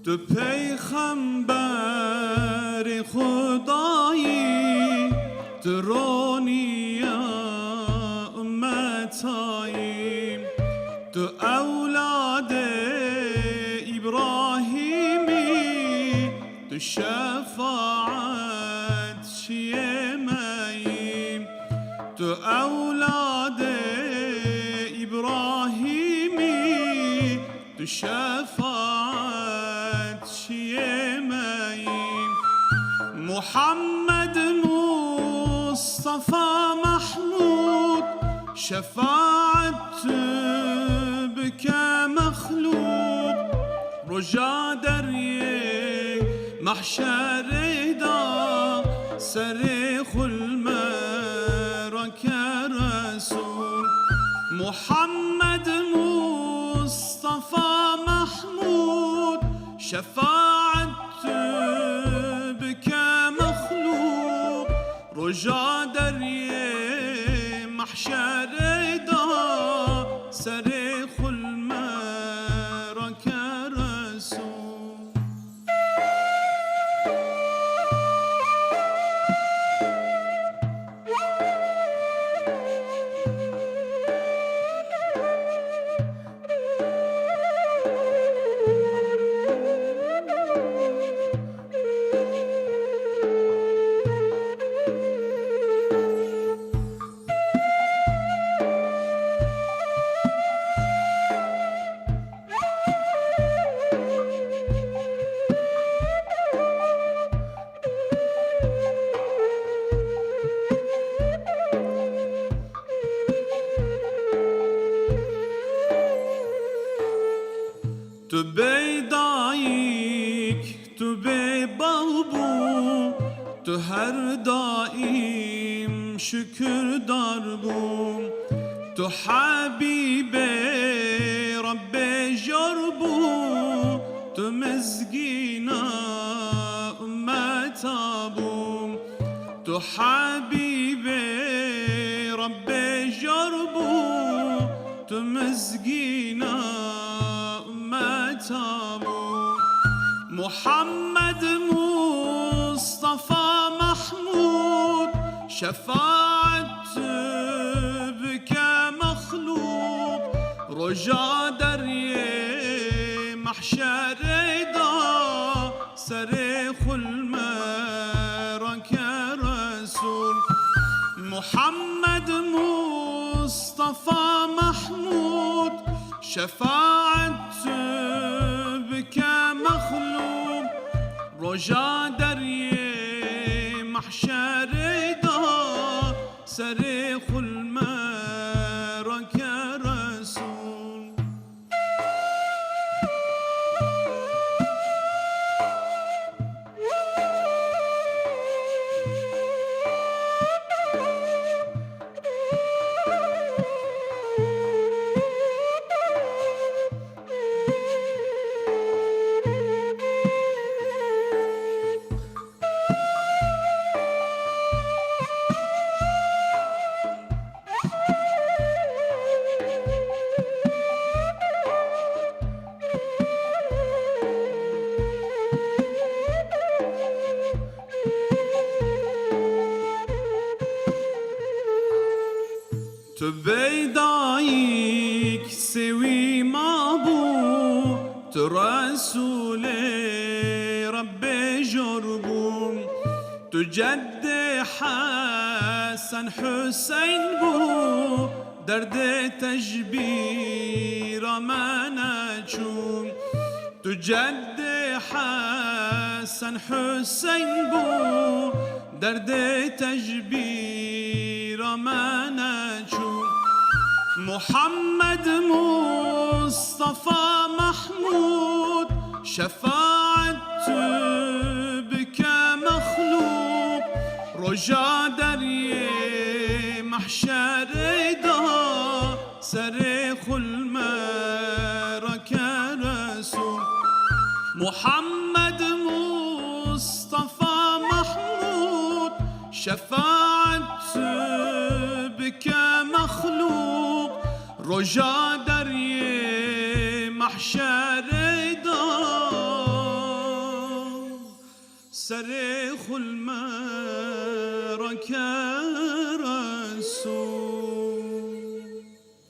تو پیغمبر خدایی، تو رونی امتایی، تو اولاد ابراهیمی، تو شفاعت شیمایی، تو اولاد ابراهیمی، تو شفاعت شیمایی. محمد مصطفى محمود، شفاعت بك مخلوق، رجا در یک محشر دا سر خلمرك رسول. محمد مصطفى محمود، شفاعت بك مخلوق، رجا در یک محشر دا سر خلمرك رسول. تو بیدایک تو بی بابو، تو هر دایم شکر دار بوم، تو حبیب رب جربو، تو مزگینا امتا بوم، تو حبیب رب جربو، تو مزگینا امتا. محمد مصطفى محمود، شفاعت بك مخلوق، رجا در یک محشر دا سر خلمرك رسول. محمد مصطفى محمود، شفاعت بك مخلوق، رجا در یک محشر دا سر خلمرك رسول. تو بیدایک سوی ما بو، تو رسول رب جربون، تو جد حسن حسین بو، درد تجبیر من چون، تو جد حسن حسین بو، درد تجبیر من چون. محمد مصطفى محمود، شفاعت بك مخلوق، رجا در یک محشر دا سر خلمرك رسول. محمد مصطفى محمود، شفاعت بك مخلوق، رجا در یک محشر دا سر خلمت